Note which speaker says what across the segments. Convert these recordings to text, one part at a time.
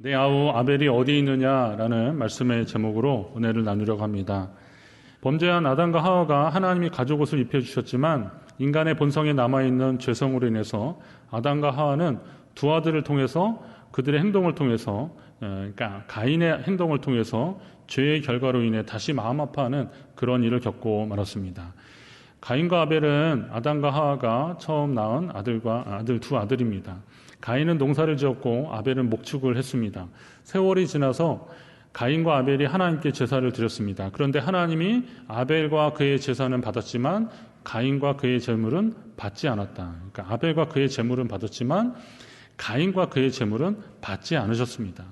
Speaker 1: 내 아우 아벨이 어디 있느냐라는 말씀의 제목으로 은혜를 나누려고 합니다. 범죄한 아담과 하와가 하나님이 가죽옷을 입혀주셨지만 인간의 본성에 남아있는 죄성으로 인해서 아담과 하와는 두 아들을 통해서 그들의 행동을 통해서 그러니까 가인의 행동을 통해서 죄의 결과로 인해 다시 마음 아파하는 그런 일을 겪고 말았습니다. 가인과 아벨은 아담과 하와가 처음 낳은 두 아들입니다. 가인은 농사를 지었고 아벨은 목축을 했습니다. 세월이 지나서 가인과 아벨이 하나님께 제사를 드렸습니다. 그런데 하나님이 아벨과 그의 제사는 받았지만 가인과 그의 제물은 받지 않았다. 그러니까 아벨과 그의 제물은 받았지만 가인과 그의 제물은 받지 않으셨습니다.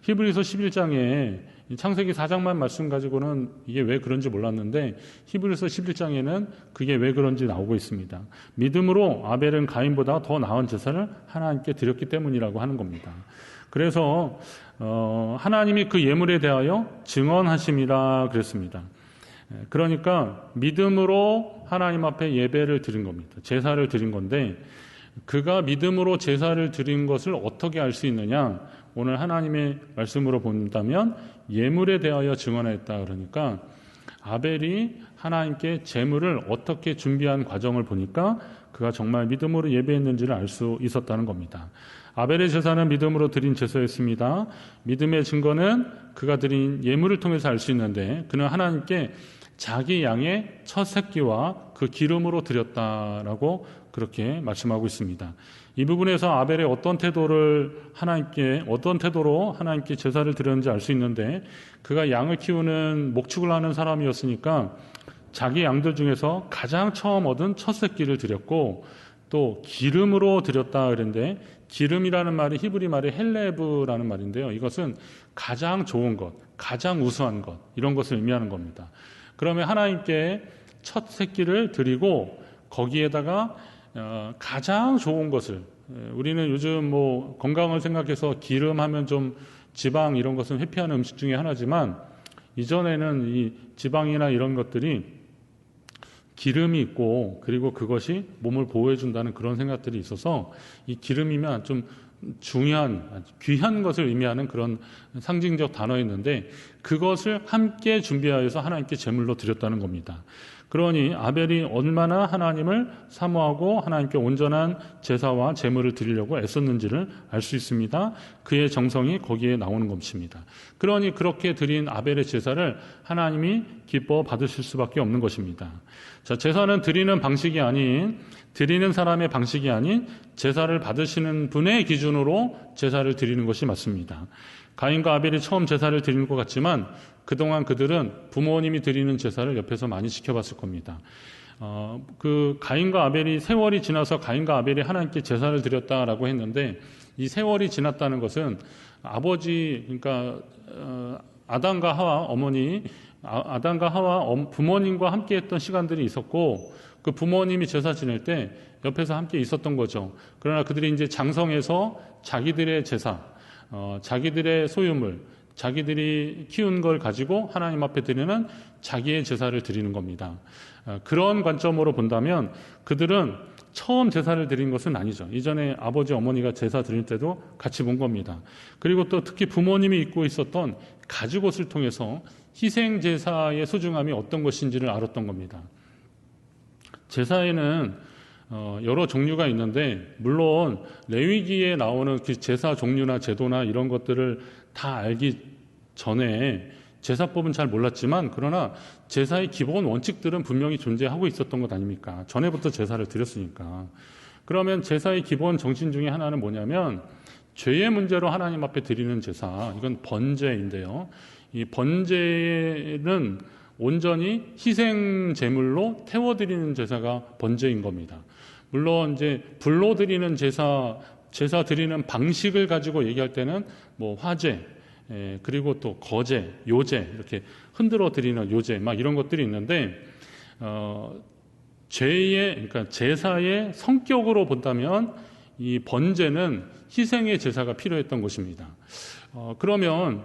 Speaker 1: 히브리서 11장에 창세기 4장만 말씀 가지고는 이게 왜 그런지 몰랐는데 히브리서 11장에는 그게 왜 그런지 나오고 있습니다. 믿음으로 아벨은 가인보다 더 나은 제사를 하나님께 드렸기 때문이라고 하는 겁니다. 그래서 하나님이 그 예물에 대하여 증언하심이라 그랬습니다. 그러니까 믿음으로 하나님 앞에 예배를 드린 겁니다. 제사를 드린 건데 그가 믿음으로 제사를 드린 것을 어떻게 알 수 있느냐? 오늘 하나님의 말씀으로 본다면 예물에 대하여 증언했다. 그러니까 아벨이 하나님께 제물을 어떻게 준비한 과정을 보니까 그가 정말 믿음으로 예배했는지를 알 수 있었다는 겁니다. 아벨의 제사는 믿음으로 드린 제사였습니다. 믿음의 증거는 그가 드린 예물을 통해서 알 수 있는데 그는 하나님께 자기 양의 첫 새끼와 그 기름으로 드렸다라고 그렇게 말씀하고 있습니다. 이 부분에서 아벨의 어떤 태도로 하나님께 제사를 드렸는지 알 수 있는데 그가 양을 키우는 목축을 하는 사람이었으니까 자기 양들 중에서 가장 처음 얻은 첫 새끼를 드렸고 또 기름으로 드렸다 그랬는데 기름이라는 말이 히브리 말의 헬레브라는 말인데요. 이것은 가장 좋은 것, 가장 우수한 것 이런 것을 의미하는 겁니다. 그러면 하나님께 첫 새끼를 드리고 거기에다가 가장 좋은 것을 우리는 요즘 건강을 생각해서 기름 하면 좀 지방 이런 것은 회피하는 음식 중에 하나지만 이전에는 이 지방이나 이런 것들이 기름이 있고 그리고 그것이 몸을 보호해준다는 그런 생각들이 있어서 이 기름이면 좀 중요한 귀한 것을 의미하는 그런 상징적 단어였는데 그것을 함께 준비하여서 하나님께 제물로 드렸다는 겁니다. 그러니 아벨이 얼마나 하나님을 사모하고 하나님께 온전한 제사와 제물을 드리려고 애썼는지를 알 수 있습니다. 그의 정성이 거기에 나오는 것입니다. 그러니 그렇게 드린 아벨의 제사를 하나님이 기뻐 받으실 수밖에 없는 것입니다. 자, 제사는 드리는 사람의 방식이 아닌 제사를 받으시는 분의 기준으로 제사를 드리는 것이 맞습니다. 가인과 아벨이 처음 제사를 드리는 것 같지만 그동안 그들은 부모님이 드리는 제사를 옆에서 많이 지켜봤을 겁니다. 그 가인과 아벨이 세월이 지나서 가인과 아벨이 하나님께 제사를 드렸다라고 했는데 이 세월이 지났다는 것은 그러니까 아담과 하와 부모님과 함께 했던 시간들이 있었고 그 부모님이 제사 지낼 때 옆에서 함께 있었던 거죠. 그러나 그들이 이제 장성해서 자기들의 제사, 자기들의 소유물, 자기들이 키운 걸 가지고 하나님 앞에 드리는 자기의 제사를 드리는 겁니다. 그런 관점으로 본다면 그들은 처음 제사를 드린 것은 아니죠. 이전에 아버지, 어머니가 제사 드릴 때도 같이 본 겁니다. 그리고 또 특히 부모님이 입고 있었던 가죽옷을 통해서 희생 제사의 소중함이 어떤 것인지를 알았던 겁니다. 제사에는 여러 종류가 있는데 물론 레위기에 나오는 그 제사 종류나 제도나 이런 것들을 다 알기 전에 제사법은 잘 몰랐지만 그러나 제사의 기본 원칙들은 분명히 존재하고 있었던 것 아닙니까? 전에부터 제사를 드렸으니까. 그러면 제사의 기본 정신 중에 하나는 뭐냐면 죄의 문제로 하나님 앞에 드리는 제사, 이건 번제인데요. 이 번제는 온전히 희생 제물로 태워드리는 제사가 번제인 겁니다. 물론 이제 불로 드리는 제사 드리는 방식을 가지고 얘기할 때는 화제, 그리고 또 거제, 요제 이렇게 흔들어 드리는 요제 막 이런 것들이 있는데 그러니까 제사의 성격으로 본다면 이 번제는 희생의 제사가 필요했던 것입니다. 그러면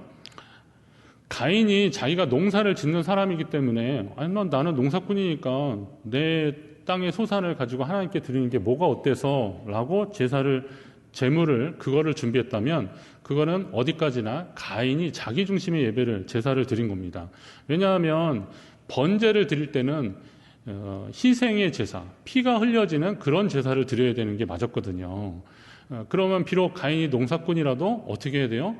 Speaker 1: 가인이 자기가 농사를 짓는 사람이기 때문에 나는 농사꾼이니까 내 땅의 소산을 가지고 하나님께 드리는 게 뭐가 어때서 라고 제사를 제물을 그거를 준비했다면 그거는 어디까지나 가인이 자기 중심의 예배를 제사를 드린 겁니다. 왜냐하면 번제를 드릴 때는 희생의 제사, 피가 흘려지는 그런 제사를 드려야 되는 게 맞았거든요. 그러면 비록 가인이 농사꾼이라도 어떻게 해야 돼요?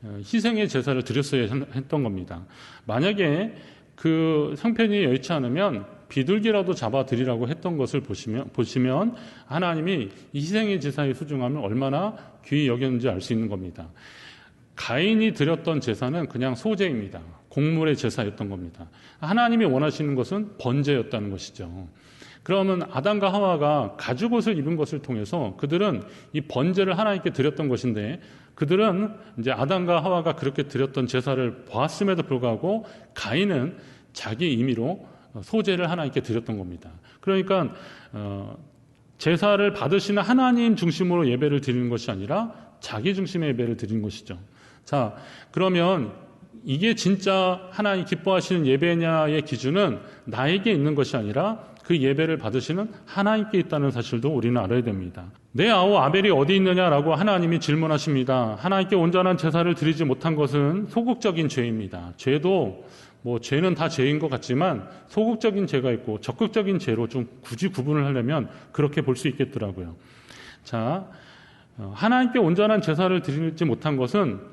Speaker 1: 희생의 제사를 드렸어야 했던 겁니다. 만약에 그 형편이 여의치 않으면 비둘기라도 잡아드리라고 했던 것을 보시면 하나님이 이 희생의 제사의 소중함을 얼마나 귀히 여겼는지 알 수 있는 겁니다. 가인이 드렸던 제사는 그냥 소제입니다. 곡물의 제사였던 겁니다. 하나님이 원하시는 것은 번제였다는 것이죠. 그러면 아담과 하와가 가죽옷을 입은 것을 통해서 그들은 이 번제를 하나님께 드렸던 것인데, 그들은 이제 아담과 하와가 그렇게 드렸던 제사를 보았음에도 불구하고 가인은 자기 임의로 소제를 하나님께 드렸던 겁니다. 그러니까 제사를 받으시는 하나님 중심으로 예배를 드리는 것이 아니라 자기 중심의 예배를 드리는 것이죠. 자, 그러면 이게 진짜 하나님 기뻐하시는 예배냐의 기준은 나에게 있는 것이 아니라 그 예배를 받으시는 하나님께 있다는 사실도 우리는 알아야 됩니다. 내 아우 아벨이 어디 있느냐라고 하나님이 질문하십니다. 하나님께 온전한 제사를 드리지 못한 것은 소극적인 죄입니다. 죄도 죄는 다 죄인 것 같지만 소극적인 죄가 있고 적극적인 죄로 좀 굳이 구분을 하려면 그렇게 볼 수 있겠더라고요. 자, 하나님께 온전한 제사를 드리지 못한 것은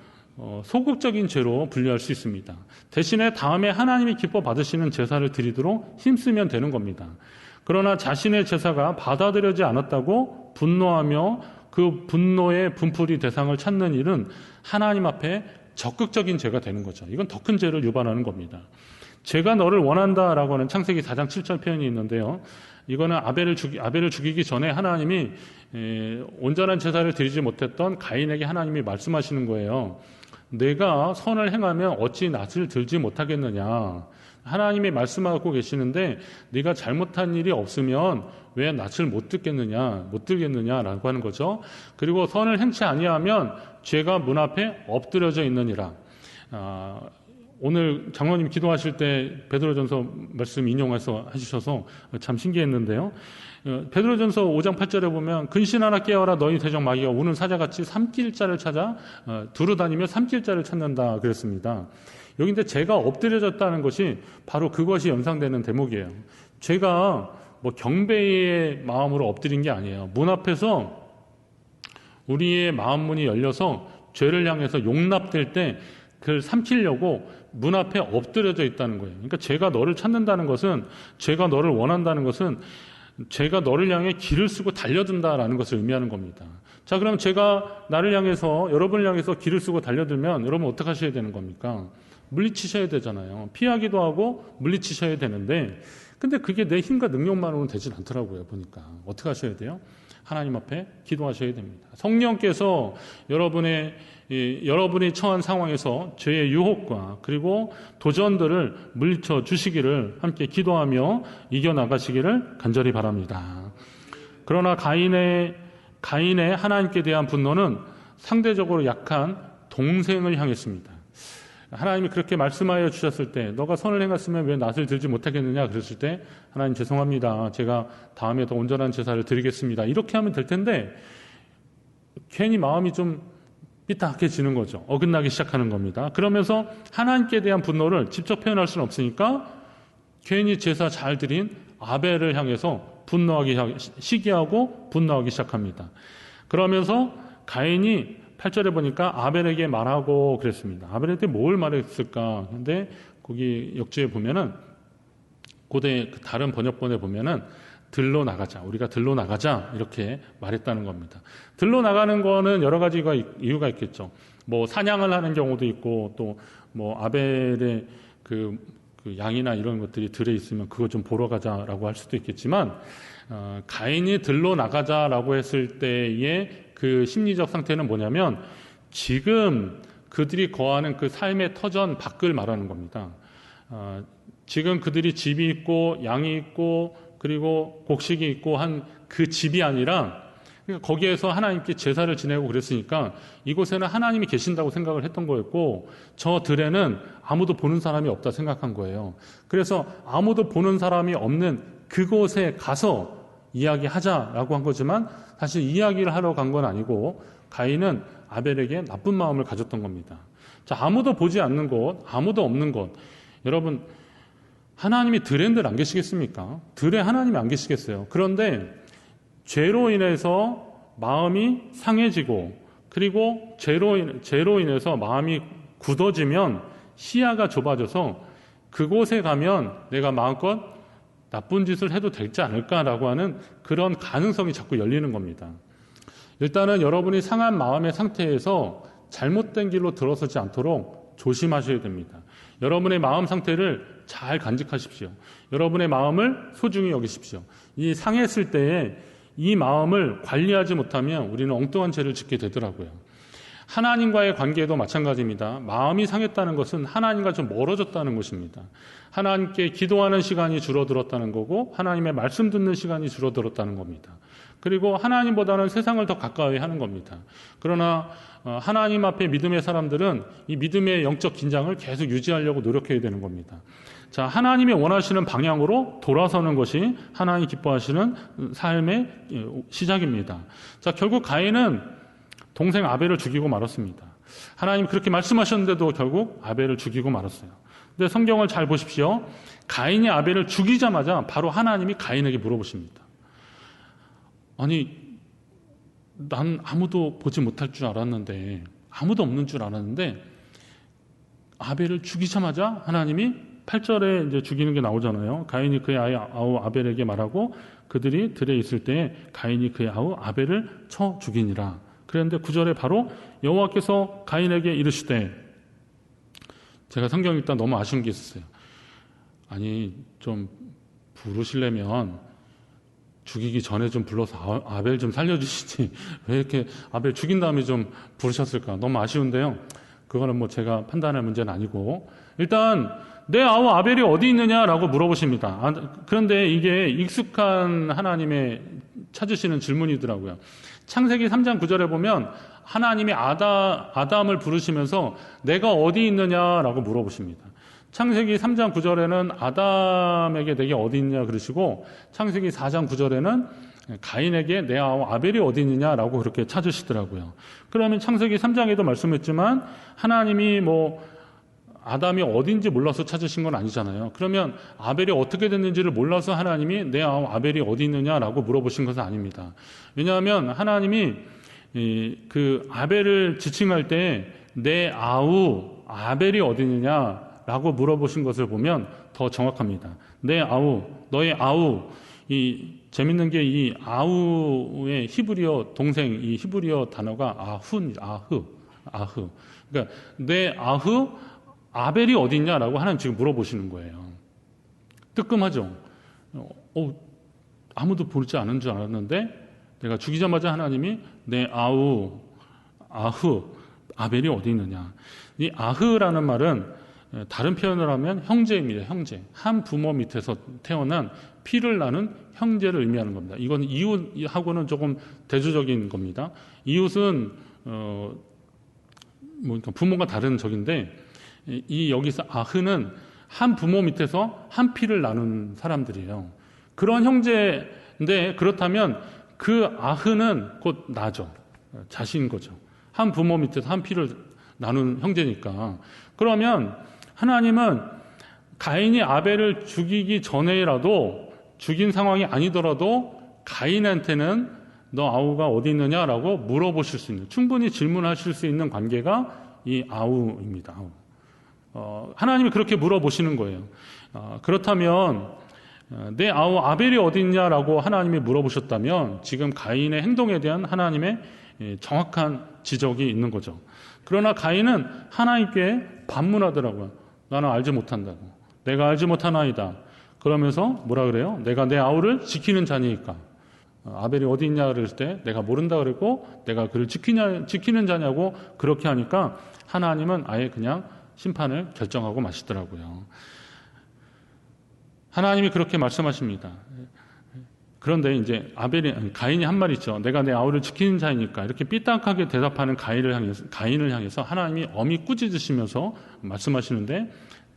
Speaker 1: 소극적인 죄로 분류할 수 있습니다. 대신에 다음에 하나님이 기뻐 받으시는 제사를 드리도록 힘쓰면 되는 겁니다. 그러나 자신의 제사가 받아들여지지 않았다고 분노하며 그 분노의 분풀이 대상을 찾는 일은 하나님 앞에 적극적인 죄가 되는 거죠. 이건 더 큰 죄를 유발하는 겁니다. 제가 너를 원한다라고 하는 창세기 4장 7절 표현이 있는데요. 이거는 아벨을 죽이기 전에 하나님이 온전한 제사를 드리지 못했던 가인에게 하나님이 말씀하시는 거예요. 내가 선을 행하면 어찌 낯을 들지 못하겠느냐. 하나님이 말씀하고 계시는데 네가 잘못한 일이 없으면 왜 낯을 못 들겠느냐라고 하는 거죠. 그리고 선을 행치 아니하면 죄가 문 앞에 엎드려져 있느니라. 오늘 장로님 기도하실 때 베드로전서 말씀 인용해서 해주셔서 참 신기했는데요. 베드로전서 5장 8절에 보면 근신하라 깨어라 너희 대적 마귀가 우는 사자같이 삼킬자를 찾아 두루다니며 삼킬자를 찾는다 그랬습니다. 여기인데 죄가 엎드려졌다는 것이 바로 그것이 연상되는 대목이에요. 죄가 경배의 마음으로 엎드린 게 아니에요. 문 앞에서 우리의 마음 문이 열려서 죄를 향해서 용납될 때 그걸 삼키려고 문 앞에 엎드려져 있다는 거예요. 그러니까 죄가 너를 찾는다는 것은, 죄가 너를 원한다는 것은 죄가 너를 향해 길을 쓰고 달려든다라는 것을 의미하는 겁니다. 자, 그럼 죄가 여러분을 향해서 길을 쓰고 달려들면 여러분 어떻게 하셔야 되는 겁니까? 물리치셔야 되잖아요. 피하기도 하고 물리치셔야 되는데, 근데 그게 내 힘과 능력만으로는 되진 않더라고요, 보니까. 어떻게 하셔야 돼요? 하나님 앞에 기도하셔야 됩니다. 성령께서 여러분이 처한 상황에서 죄의 유혹과 그리고 도전들을 물리쳐 주시기를 함께 기도하며 이겨나가시기를 간절히 바랍니다. 그러나 가인의 하나님께 대한 분노는 상대적으로 약한 동생을 향했습니다. 하나님이 그렇게 말씀하여 주셨을 때 너가 선을 행했으면 왜 낯을 들지 못하겠느냐 그랬을 때 하나님 죄송합니다. 제가 다음에 더 온전한 제사를 드리겠습니다. 이렇게 하면 될 텐데 괜히 마음이 좀 삐딱해지는 거죠. 어긋나기 시작하는 겁니다. 그러면서 하나님께 대한 분노를 직접 표현할 수는 없으니까 괜히 제사 잘 드린 아벨을 향해서 시기하고 분노하기 시작합니다. 그러면서 가인이 8절에 보니까 아벨에게 말하고 그랬습니다. 아벨한테 뭘 말했을까? 근데 거기 역주에 보면은 고대 다른 번역본에 보면은 들로 나가자. 우리가 들로 나가자. 이렇게 말했다는 겁니다. 들로 나가는 거는 여러 가지 이유가 있겠죠. 사냥을 하는 경우도 있고 또 아벨의 그 양이나 이런 것들이 들에 있으면 그거 좀 보러 가자라고 할 수도 있겠지만 가인이 들로 나가자라고 했을 때의 그 심리적 상태는 뭐냐면 지금 그들이 거하는 그 삶의 터전 밖을 말하는 겁니다. 지금 그들이 집이 있고 양이 있고 그리고 곡식이 있고 한 그 집이 아니라 거기에서 하나님께 제사를 지내고 그랬으니까 이곳에는 하나님이 계신다고 생각을 했던 거였고 저 들에는 아무도 보는 사람이 없다 생각한 거예요. 그래서 아무도 보는 사람이 없는 그곳에 가서 이야기하자라고 한 거지만 사실 이야기를 하러 간 건 아니고 가인은 아벨에게 나쁜 마음을 가졌던 겁니다. 자, 아무도 보지 않는 곳, 아무도 없는 곳. 여러분, 하나님이 들엔들 안 계시겠습니까? 들에 하나님이 안 계시겠어요. 그런데 죄로 인해서 마음이 상해지고 그리고 죄로 인해서 마음이 굳어지면 시야가 좁아져서 그곳에 가면 내가 마음껏 나쁜 짓을 해도 되지 않을까라고 하는 그런 가능성이 자꾸 열리는 겁니다. 일단은 여러분이 상한 마음의 상태에서 잘못된 길로 들어서지 않도록 조심하셔야 됩니다. 여러분의 마음 상태를 잘 간직하십시오. 여러분의 마음을 소중히 여기십시오. 이 상했을 때에 이 마음을 관리하지 못하면 우리는 엉뚱한 죄를 짓게 되더라고요. 하나님과의 관계도 마찬가지입니다. 마음이 상했다는 것은 하나님과 좀 멀어졌다는 것입니다. 하나님께 기도하는 시간이 줄어들었다는 거고 하나님의 말씀 듣는 시간이 줄어들었다는 겁니다. 그리고 하나님보다는 세상을 더 가까이 하는 겁니다. 그러나 하나님 앞에 믿음의 사람들은 이 믿음의 영적 긴장을 계속 유지하려고 노력해야 되는 겁니다. 자, 하나님이 원하시는 방향으로 돌아서는 것이 하나님 기뻐하시는 삶의 시작입니다. 자, 결국 가인은 동생 아벨을 죽이고 말았습니다. 하나님 그렇게 말씀하셨는데도 결국 아벨을 죽이고 말았어요. 근데 성경을 잘 보십시오. 가인이 아벨을 죽이자마자 바로 하나님이 가인에게 물어보십니다. 아니, 난 아무도 보지 못할 줄 알았는데, 아무도 없는 줄 알았는데, 아벨을 죽이자마자 하나님이 8절에 이제 죽이는 게 나오잖아요. 가인이 그의 아우 아벨에게 말하고 그들이 들에 있을 때에 가인이 그의 아우 아벨을 쳐 죽이니라. 그런데 9절에 바로 여호와께서 가인에게 이르시되, 제가 성경 읽다 너무 아쉬운 게 있었어요. 아니, 좀 부르시려면 죽이기 전에 좀 불러서 아벨 좀 살려주시지 왜 이렇게 아벨 죽인 다음에 좀 부르셨을까? 너무 아쉬운데요. 그거는 뭐 제가 판단할 문제는 아니고, 일단 내 아우 아벨이 어디 있느냐라고 물어보십니다. 그런데 이게 익숙한 하나님의 찾으시는 질문이더라고요. 창세기 3장 9절에 보면 하나님이 아담을 부르시면서 내가 어디 있느냐라고 물어보십니다. 창세기 3장 9절에는 아담에게 내게 어디 있느냐 그러시고, 창세기 4장 9절에는 가인에게 내 아우 아벨이 어디 있느냐라고 그렇게 찾으시더라고요. 그러면 창세기 3장에도 말씀했지만 하나님이 뭐 아담이 어딘지 몰라서 찾으신 건 아니잖아요. 그러면 아벨이 어떻게 됐는지를 몰라서 하나님이 내 아우 아벨이 어디 있느냐라고 물어보신 것은 아닙니다. 왜냐하면 하나님이 그 아벨을 지칭할 때 내 아우 아벨이 어디 있느냐라고 물어보신 것을 보면 더 정확합니다. 내 아우, 너의 아우. 이 재밌는 게 이 아우의 히브리어 동생, 이 히브리어 단어가 아흐. 그러니까 내 아흐 아벨이 어디 있냐라고 하나님 지금 물어보시는 거예요. 뜨끔하죠. 아무도 보지 않은 줄 알았는데 내가 죽이자마자 하나님이 내 아흐 아벨이 어디 있느냐. 이 아흐라는 말은 다른 표현을 하면 형제입니다. 형제. 한 부모 밑에서 태어난 피를 나는 형제를 의미하는 겁니다. 이건 이웃하고는 조금 대조적인 겁니다. 이웃은 그러니까 부모가 다른 적인데, 이 여기서 아흐는 한 부모 밑에서 한 피를 나눈 사람들이에요. 그런 형제인데, 그렇다면 그 아흐는 곧 나죠. 자신인 거죠. 한 부모 밑에서 한 피를 나눈 형제니까. 그러면 하나님은 가인이 아벨을 죽이기 전에라도, 죽인 상황이 아니더라도 가인한테는 너 아우가 어디 있느냐라고 물어보실 수 있는, 충분히 질문하실 수 있는 관계가 이 아우입니다. 하나님이 그렇게 물어보시는 거예요. 그렇다면 내 아우 아벨이 어디 있냐라고 하나님이 물어보셨다면 지금 가인의 행동에 대한 하나님의 정확한 지적이 있는 거죠. 그러나 가인은 하나님께 반문하더라고요. 나는 알지 못한다고. 내가 알지 못하나이다. 그러면서 뭐라 그래요? 내가 내 아우를 지키는 자니까. 아벨이 어디 있냐 그랬을 때 내가 모른다 그랬고, 내가 그를 지키는 자냐고 그렇게 하니까 하나님은 아예 그냥 심판을 결정하고 마시더라고요. 하나님이 그렇게 말씀하십니다. 그런데 이제 가인이 한 말 있죠. 내가 내 아우를 지키는 자이니까. 이렇게 삐딱하게 대답하는 가인을 향해서 하나님이 엄히 꾸짖으시면서 말씀하시는데,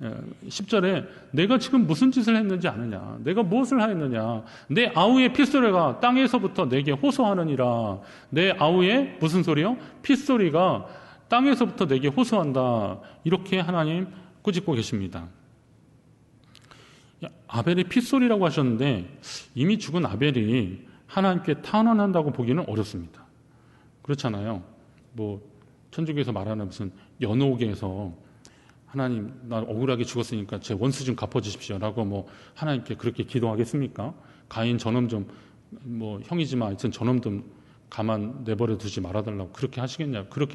Speaker 1: 10절에 내가 지금 무슨 짓을 했는지 아느냐, 내가 무엇을 하였느냐, 내 아우의 핏소리가 땅에서부터 내게 호소하느니라. 내 아우의 무슨 소리요? 핏소리가 땅에서부터 내게 호소한다. 이렇게 하나님 꾸짖고 계십니다. 아벨의 핏소리라고 하셨는데 이미 죽은 아벨이 하나님께 탄원한다고 보기는 어렵습니다. 그렇잖아요. 천주교에서 말하는 무슨 연옥에서 하나님, 나 억울하게 죽었으니까 제 원수 좀 갚아주십시오 라고 하나님께 그렇게 기도하겠습니까? 가인 저놈 좀, 형이지만 하여튼 저놈 좀 가만 내버려 두지 말아달라고 그렇게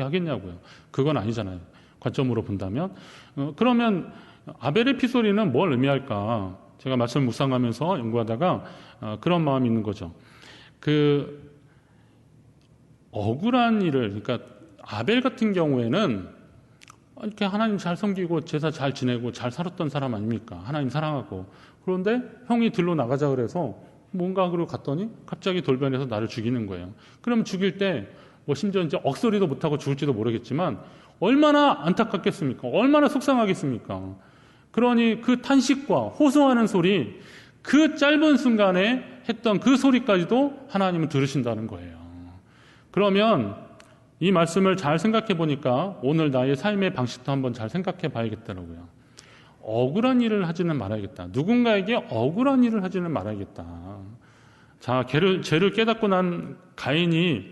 Speaker 1: 하겠냐고요. 그건 아니잖아요. 관점으로 본다면. 그러면 아벨의 피소리는 뭘 의미할까? 제가 말씀을 묵상하면서 연구하다가 그런 마음이 있는 거죠. 억울한 일을, 그러니까 아벨 같은 경우에는 이렇게 하나님 잘 섬기고 제사 잘 지내고 잘 살았던 사람 아닙니까? 하나님 사랑하고. 그런데 형이 들로 나가자 그래서 뭔가 그러고 갔더니 갑자기 돌변해서 나를 죽이는 거예요. 그럼 죽일 때 심지어 이제 억소리도 못하고 죽을지도 모르겠지만 얼마나 안타깝겠습니까? 얼마나 속상하겠습니까? 그러니 그 탄식과 호소하는 소리, 그 짧은 순간에 했던 그 소리까지도 하나님은 들으신다는 거예요. 그러면 이 말씀을 잘 생각해 보니까 오늘 나의 삶의 방식도 한번 잘 생각해 봐야겠더라고요. 억울한 일을 하지는 말아야겠다. 누군가에게 억울한 일을 하지는 말아야겠다. 자, 죄를 깨닫고 난 가인이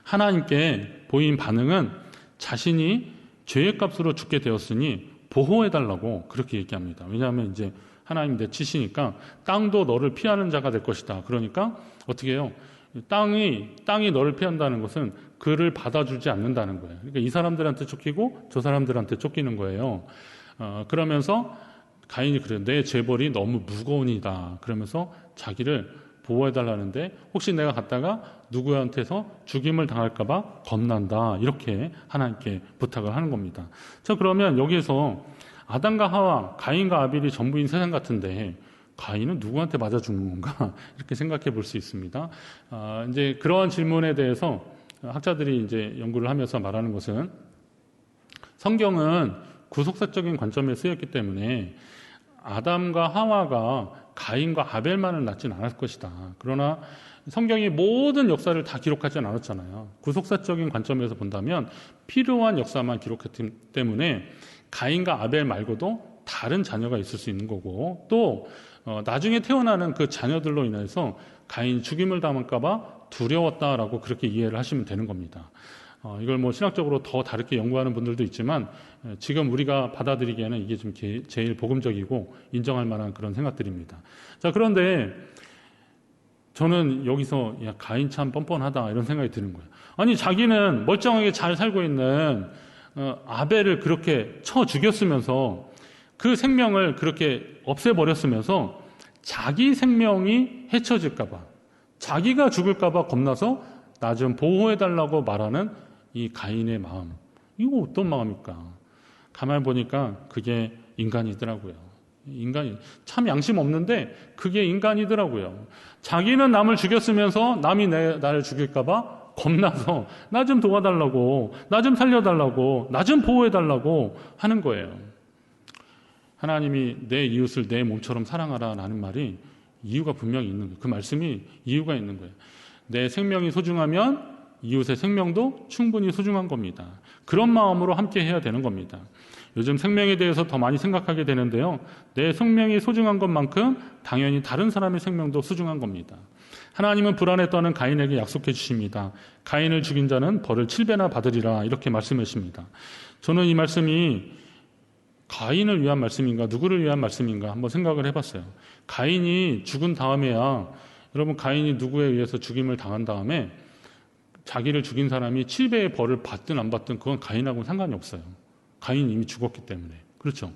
Speaker 1: 하나님께 보인 반응은 자신이 죄의 값으로 죽게 되었으니 보호해달라고 그렇게 얘기합니다. 왜냐하면 이제 하나님 내치시니까 땅도 너를 피하는 자가 될 것이다. 그러니까 어떻게 해요? 땅이 너를 피한다는 것은 그를 받아주지 않는다는 거예요. 그러니까 이 사람들한테 쫓기고 저 사람들한테 쫓기는 거예요. 그러면서 가인이 그래요. 내 죄벌이 너무 무거우니다. 그러면서 자기를 보호해달라는데 혹시 내가 갔다가 누구한테서 죽임을 당할까봐 겁난다. 이렇게 하나님께 부탁을 하는 겁니다. 자, 그러면 여기에서 아담과 하와, 가인과 아벨이 전부인 세상 같은데 가인은 누구한테 맞아 죽는 건가? 이렇게 생각해 볼 수 있습니다. 이제 그러한 질문에 대해서 학자들이 이제 연구를 하면서 말하는 것은 성경은 구속사적인 관점에 쓰였기 때문에 아담과 하와가 가인과 아벨만을 낳지는 않았을 것이다. 그러나 성경이 모든 역사를 다 기록하지는 않았잖아요. 구속사적인 관점에서 본다면 필요한 역사만 기록했기 때문에 가인과 아벨 말고도 다른 자녀가 있을 수 있는 거고 또 나중에 태어나는 그 자녀들로 인해서 가인이 죽임을 당할까 봐 두려웠다라고 그렇게 이해를 하시면 되는 겁니다. 이걸 신학적으로 더 다르게 연구하는 분들도 있지만 지금 우리가 받아들이기에는 이게 좀 제일 복음적이고 인정할 만한 그런 생각들입니다. 자, 그런데 저는 여기서 가인 참 뻔뻔하다 이런 생각이 드는 거예요. 아니 자기는 멀쩡하게 잘 살고 있는 아벨을 그렇게 쳐 죽였으면서 그 생명을 그렇게 없애버렸으면서 자기 생명이 헤쳐질까 봐 자기가 죽을까 봐 겁나서 나 좀 보호해달라고 말하는 이 가인의 마음, 이거 어떤 마음일까? 가만히 보니까 그게 인간이더라고요. 인간이 참 양심 없는데 그게 인간이더라고요. 자기는 남을 죽였으면서 남이 나를 죽일까 봐 겁나서 나 좀 도와달라고, 나 좀 살려달라고, 나 좀 보호해달라고 하는 거예요. 하나님이 내 이웃을 내 몸처럼 사랑하라 라는 말이 이유가 분명히 있는 거예요. 그 말씀이 이유가 있는 거예요. 내 생명이 소중하면 이웃의 생명도 충분히 소중한 겁니다. 그런 마음으로 함께 해야 되는 겁니다. 요즘 생명에 대해서 더 많이 생각하게 되는데요. 내 생명이 소중한 것만큼 당연히 다른 사람의 생명도 소중한 겁니다. 하나님은 불안에 떠는 가인에게 약속해 주십니다. 가인을 죽인 자는 벌을 7배나 받으리라 이렇게 말씀하십니다. 저는 이 말씀이 가인을 위한 말씀인가 누구를 위한 말씀인가 한번 생각을 해봤어요. 가인이 죽은 다음에야 여러분 가인이 누구에 의해서 죽임을 당한 다음에 자기를 죽인 사람이 7배의 벌을 받든 안 받든 그건 가인하고는 상관이 없어요. 가인이 이미 죽었기 때문에. 그렇죠?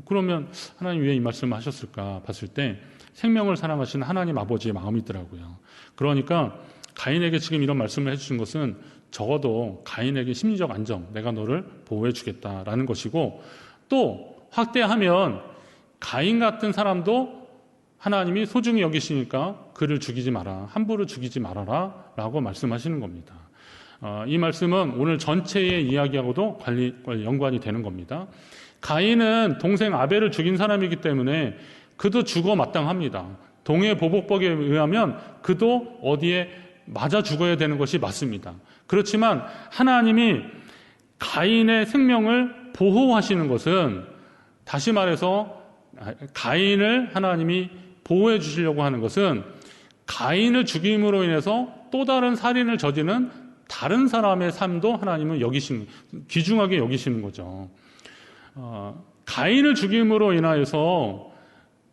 Speaker 1: 그러면 하나님 왜 이 말씀을 하셨을까 봤을 때 생명을 사랑하시는 하나님 아버지의 마음이더라고요. 그러니까 가인에게 지금 이런 말씀을 해주신 것은 적어도 가인에게 심리적 안정, 내가 너를 보호해 주겠다라는 것이고 또 확대하면 가인 같은 사람도 하나님이 소중히 여기시니까 그를 죽이지 마라. 함부로 죽이지 말아라 라고 말씀하시는 겁니다. 이 말씀은 오늘 전체의 이야기하고도 연관이 되는 겁니다. 가인은 동생 아벨을 죽인 사람이기 때문에 그도 죽어 마땅합니다. 동해보복법에 의하면 그도 어디에 맞아 죽어야 되는 것이 맞습니다. 그렇지만 하나님이 가인의 생명을 보호하시는 것은, 다시 말해서 가인을 하나님이 보호해 주시려고 하는 것은 가인을 죽임으로 인해서 또 다른 살인을 저지르는 다른 사람의 삶도 하나님은 귀중하게 여기시는 거죠. 가인을 죽임으로 인하여서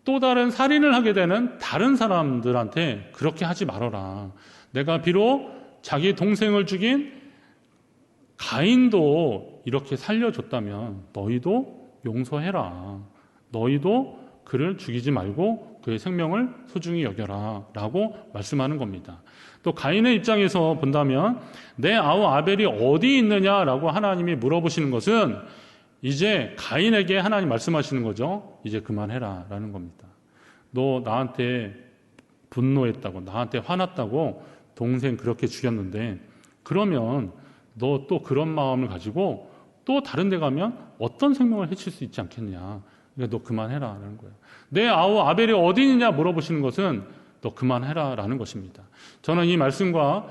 Speaker 1: 또 다른 살인을 하게 되는 다른 사람들한테 그렇게 하지 말아라. 내가 비록 자기 동생을 죽인 가인도 이렇게 살려줬다면 너희도 용서해라. 너희도 그를 죽이지 말고 그의 생명을 소중히 여겨라 라고 말씀하는 겁니다. 또 가인의 입장에서 본다면 내 아우 아벨이 어디 있느냐라고 하나님이 물어보시는 것은 이제 가인에게 하나님 말씀하시는 거죠. 이제 그만해라 라는 겁니다. 너 나한테 분노했다고, 나한테 화났다고 동생 그렇게 죽였는데, 그러면 너 또 그런 마음을 가지고 또 다른 데 가면 어떤 생명을 해칠 수 있지 않겠냐. 그러니까 너 그만해라 라는 거예요. 내 아우 아벨이 어디 있느냐 물어보시는 것은 너 그만해라 라는 것입니다. 저는 이 말씀과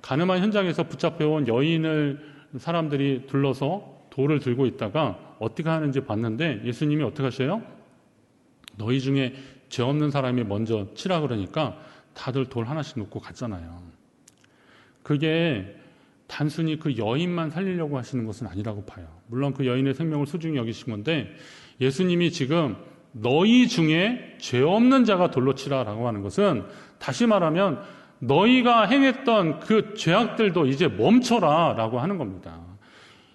Speaker 1: 가늠한 현장에서 붙잡혀온 여인을 사람들이 둘러서 돌을 들고 있다가 어떻게 하는지 봤는데, 예수님이 어떻게 하셔요? 너희 중에 죄 없는 사람이 먼저 치라 그러니까 다들 돌 하나씩 놓고 갔잖아요. 그게 단순히 그 여인만 살리려고 하시는 것은 아니라고 봐요. 물론 그 여인의 생명을 소중히 여기신 건데, 예수님이 지금 너희 중에 죄 없는 자가 돌로 치라라고 하는 것은, 다시 말하면 너희가 행했던 그 죄악들도 이제 멈춰라 라고 하는 겁니다.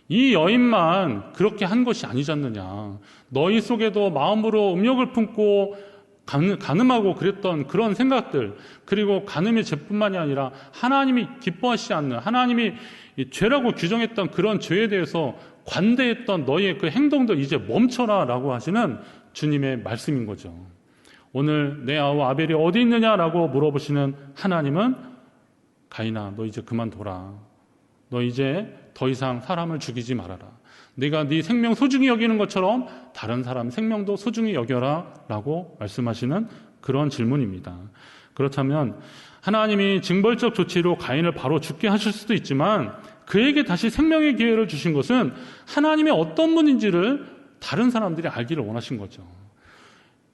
Speaker 1: 이 여인만 그렇게 한 것이 아니지 않느냐. 너희 속에도 마음으로 음욕을 품고 간음하고 그랬던 그런 생각들, 그리고 간음의 죄뿐만이 아니라 하나님이 기뻐하시지 않는, 하나님이 죄라고 규정했던 그런 죄에 대해서 관대했던 너희의 그 행동도 이제 멈춰라 라고 하시는 주님의 말씀인 거죠. 오늘 내 아우 아벨이 어디 있느냐라고 물어보시는 하나님은, 가인아 너 이제 그만둬라. 너 이제 더 이상 사람을 죽이지 말아라. 네가 네 생명 소중히 여기는 것처럼 다른 사람 생명도 소중히 여겨라 라고 말씀하시는 그런 질문입니다. 그렇다면 하나님이 징벌적 조치로 가인을 바로 죽게 하실 수도 있지만, 그에게 다시 생명의 기회를 주신 것은 하나님의 어떤 분인지를 다른 사람들이 알기를 원하신 거죠.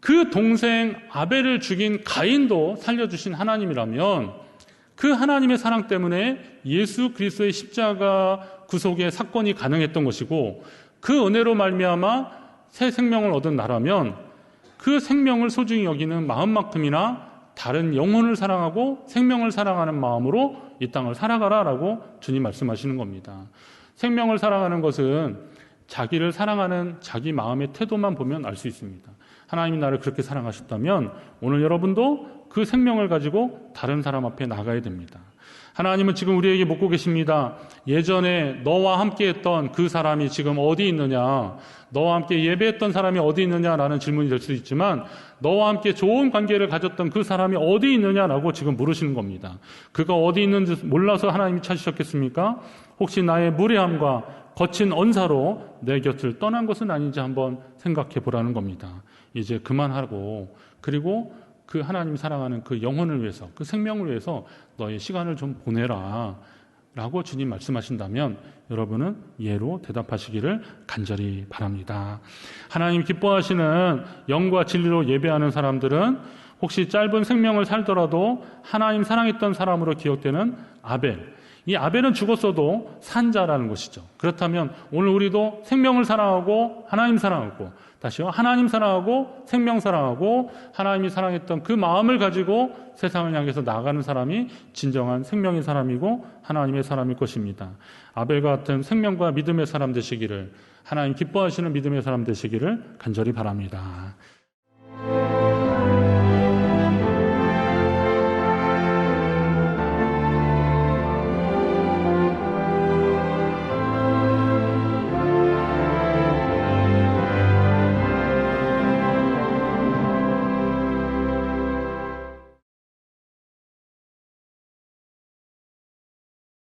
Speaker 1: 그 동생 아벨을 죽인 가인도 살려주신 하나님이라면, 그 하나님의 사랑 때문에 예수 그리스도의 십자가 구속의 사건이 가능했던 것이고, 그 은혜로 말미암아 새 생명을 얻은 나라면 그 생명을 소중히 여기는 마음만큼이나 다른 영혼을 사랑하고 생명을 사랑하는 마음으로 이 땅을 살아가라라고 주님 말씀하시는 겁니다. 생명을 사랑하는 것은 자기를 사랑하는 자기 마음의 태도만 보면 알 수 있습니다. 하나님이 나를 그렇게 사랑하셨다면 오늘 여러분도 그 생명을 가지고 다른 사람 앞에 나가야 됩니다. 하나님은 지금 우리에게 묻고 계십니다. 예전에 너와 함께 했던 그 사람이 지금 어디 있느냐, 너와 함께 예배했던 사람이 어디 있느냐라는 질문이 될 수 있지만, 너와 함께 좋은 관계를 가졌던 그 사람이 어디 있느냐라고 지금 물으시는 겁니다. 그가 어디 있는지 몰라서 하나님이 찾으셨겠습니까? 혹시 나의 무례함과 거친 언사로 내 곁을 떠난 것은 아닌지 한번 생각해 보라는 겁니다. 이제 그만하고, 그리고 그 하나님 사랑하는 그 영혼을 위해서, 그 생명을 위해서 너의 시간을 좀 보내라 라고 주님 말씀하신다면 여러분은 예로 대답하시기를 간절히 바랍니다. 하나님 기뻐하시는 영과 진리로 예배하는 사람들은 혹시 짧은 생명을 살더라도 하나님 사랑했던 사람으로 기억되는 아벨, 이 아벨은 죽었어도 산 자라는 것이죠. 그렇다면 오늘 우리도 생명을 사랑하고 하나님 사랑하고, 다시요, 하나님 사랑하고 생명 사랑하고 하나님이 사랑했던 그 마음을 가지고 세상을 향해서 나아가는 사람이 진정한 생명의 사람이고 하나님의 사람일 것입니다. 아벨과 같은 생명과 믿음의 사람 되시기를, 하나님 기뻐하시는 믿음의 사람 되시기를 간절히 바랍니다.